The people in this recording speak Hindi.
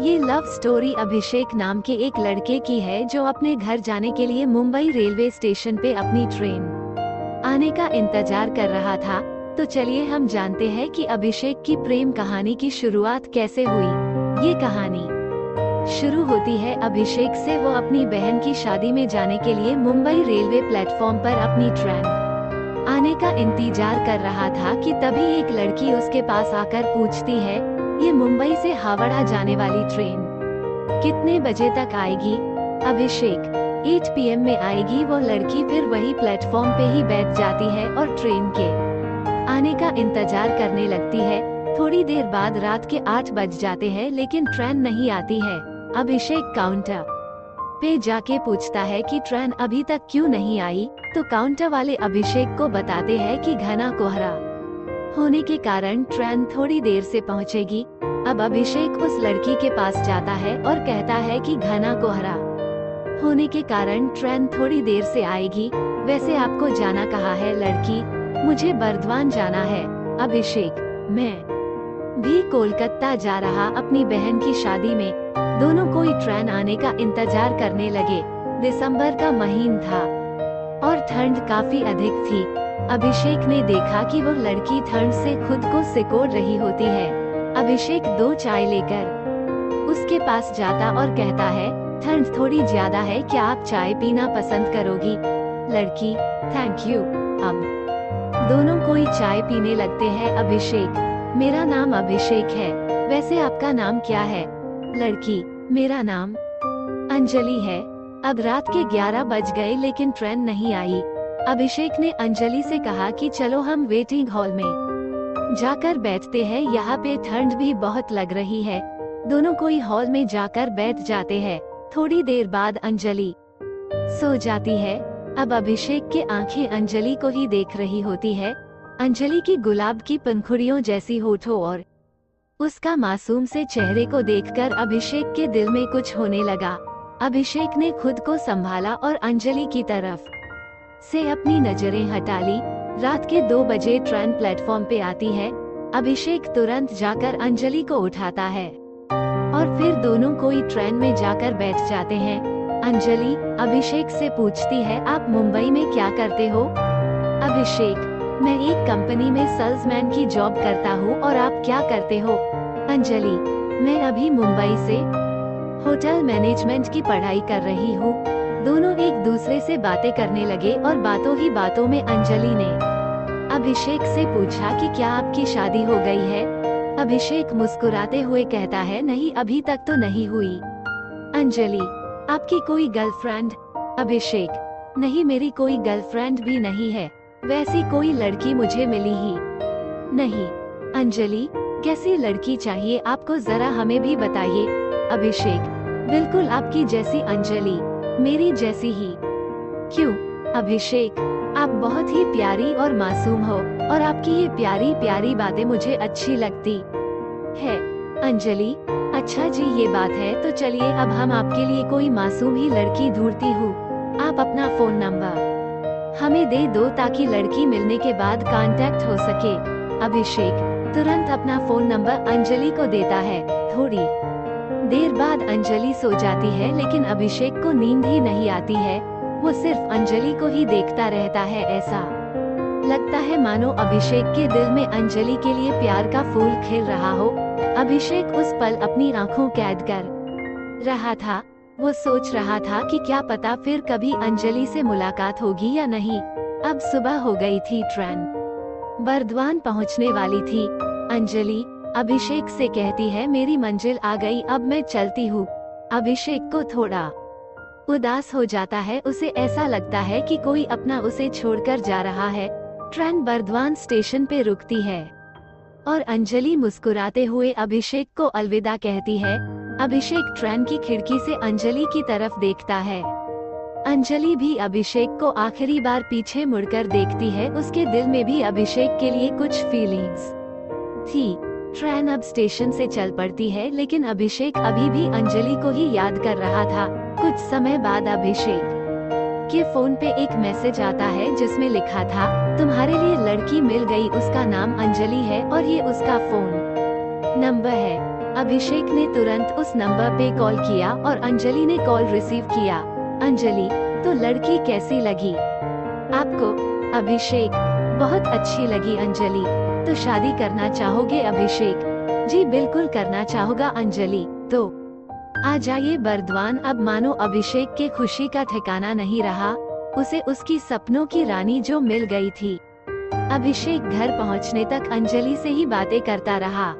ये लव स्टोरी अभिषेक नाम के एक लड़के की है जो अपने घर जाने के लिए मुंबई रेलवे स्टेशन पे अपनी ट्रेन आने का इंतजार कर रहा था। तो चलिए हम जानते हैं कि अभिषेक की प्रेम कहानी की शुरुआत कैसे हुई। ये कहानी शुरू होती है अभिषेक से। वो अपनी बहन की शादी में जाने के लिए मुंबई रेलवे प्लेटफॉर्म पर अपनी ट्रेन आने का इंतजार कर रहा था कि तभी एक लड़की उसके पास आकर पूछती है, ये मुंबई से हावड़ा जाने वाली ट्रेन कितने बजे तक आएगी? अभिषेक 8 PM में आएगी। वो लड़की फिर वही प्लेटफॉर्म पे ही बैठ जाती है और ट्रेन के आने का इंतजार करने लगती है। थोड़ी देर बाद रात के 8 बज जाते हैं लेकिन ट्रेन नहीं आती है। अभिषेक काउंटर पे जाके पूछता है कि ट्रेन अभी तक क्यों नहीं आई, तो काउंटर वाले अभिषेक को बताते हैं कि घना कोहरा होने के कारण ट्रेन थोड़ी देर से पहुंचेगी। अब अभिषेक उस लड़की के पास जाता है और कहता है कि घना कोहरा होने के कारण ट्रेन थोड़ी देर से आएगी। वैसे आपको जाना कहाँ है? लड़की, मुझे बर्दवान जाना है। अभिषेक, मैं भी कोलकाता जा रहा अपनी बहन की शादी में। दोनों कोई ट्रेन आने का इंतजार करने लगे। दिसंबर का महीना था और ठंड काफी अधिक थी। अभिषेक ने देखा कि वो लड़की ठंड से खुद को सिकोड़ रही होती है। अभिषेक 2 चाय लेकर उसके पास जाता और कहता है, ठंड थोड़ी ज्यादा है, क्या आप चाय पीना पसंद करोगी? लड़की, थैंक यू। अब दोनों कोई चाय पीने लगते हैं। अभिषेक, मेरा नाम अभिषेक है, वैसे आपका नाम क्या है? लड़की, मेरा नाम अंजलि है। अब रात के 11 बज गए लेकिन ट्रेन नहीं आई। अभिषेक ने अंजलि से कहा कि चलो हम वेटिंग हॉल में जाकर बैठते हैं, यहाँ पे ठंड भी बहुत लग रही है। दोनों कोई हॉल में जाकर बैठ जाते हैं। थोड़ी देर बाद अंजलि सो जाती है। अब अभिषेक की आंखें अंजलि को ही देख रही होती है। अंजलि की गुलाब की पंखुड़ियों जैसी होठों और उसका मासूम से चेहरे को देखकर अभिषेक के दिल में कुछ होने लगा। अभिषेक ने खुद को संभाला और अंजलि की तरफ से अपनी नजरें हटा ली। रात के 2 बजे ट्रेन प्लेटफॉर्म पे आती है। अभिषेक तुरंत जाकर अंजलि को उठाता है और फिर दोनों कोई ट्रेन में जाकर बैठ जाते हैं। अंजलि अभिषेक से पूछती है, आप मुंबई में क्या करते हो? अभिषेक, मैं एक कंपनी में सेल्समैन की जॉब करता हूँ। और आप क्या करते हो? अंजलि, मैं अभी मुंबई से होटल मैनेजमेंट की पढ़ाई कर रही हूँ। दोनों एक दूसरे से बातें करने लगे और बातों ही बातों में अंजलि ने अभिषेक से पूछा कि क्या आपकी शादी हो गई है? अभिषेक मुस्कुराते हुए कहता है, नहीं, अभी तक तो नहीं हुई। अंजलि, आपकी कोई गर्लफ्रेंड? अभिषेक, नहीं, मेरी कोई गर्लफ्रेंड भी नहीं है। वैसी कोई लड़की मुझे मिली ही नहीं। अंजलि, कैसी लड़की चाहिए आपको, जरा हमें भी बताइए। अभिषेक, बिल्कुल आपकी जैसी अंजलि, मेरी जैसी ही। क्यों? अभिषेक, आप बहुत ही प्यारी और मासूम हो और आपकी ये प्यारी प्यारी बातें मुझे अच्छी लगती है। अंजलि, अच्छा जी, ये बात है, तो चलिए अब हम आपके लिए कोई मासूम ही लड़की ढूंढती हूँ। आप अपना फोन नंबर हमें दे दो ताकि लड़की मिलने के बाद कांटेक्ट हो सके। अभिषेक तुरंत अपना फोन नंबर अंजलि को देता है। थोड़ी देर बाद अंजलि सो जाती है लेकिन अभिषेक को नींद ही नहीं आती है। वो सिर्फ अंजलि को ही देखता रहता है। ऐसा लगता है मानो अभिषेक के दिल में अंजलि के लिए प्यार का फूल खिल रहा हो। अभिषेक उस पल अपनी आंखों कैद कर रहा था। वो सोच रहा था कि क्या पता फिर कभी अंजलि से मुलाकात होगी या नहीं। अब सुबह हो गई थी, ट्रेन बर्दवान पहुंचने वाली थी। अंजलि अभिषेक से कहती है, मेरी मंजिल आ गई, अब मैं चलती हूँ। अभिषेक को थोड़ा उदास हो जाता है। उसे ऐसा लगता है कि कोई अपना उसे छोड़कर जा रहा है। ट्रेन बर्दवान स्टेशन पे रुकती है और अंजलि मुस्कुराते हुए अभिषेक को अलविदा कहती है। अभिषेक ट्रेन की खिड़की से अंजलि की तरफ देखता है। अंजलि भी अभिषेक को आखिरी बार पीछे मुड़कर देखती है। उसके दिल में भी अभिषेक के लिए कुछ फीलिंग्स थी। ट्रेन अब स्टेशन से चल पड़ती है लेकिन अभिषेक अभी भी अंजलि को ही याद कर रहा था। कुछ समय बाद अभिषेक के फोन पे एक मैसेज आता है जिसमें लिखा था, तुम्हारे लिए लड़की मिल गई, उसका नाम अंजलि है और ये उसका फोन नंबर है। अभिषेक ने तुरंत उस नंबर पे कॉल किया और अंजलि ने कॉल रिसीव किया। अंजलि, तो लड़की कैसी लगी आपको? अभिषेक, बहुत अच्छी लगी अंजलि। तो शादी करना चाहोगे अभिषेक? जी बिल्कुल करना चाहूँगा अंजलि। तो आ जाइए बर्दवान। अब मानो अभिषेक के खुशी का ठिकाना नहीं रहा, उसे उसकी सपनों की रानी जो मिल गई थी। अभिषेक घर पहुंचने तक अंजलि से ही बातें करता रहा।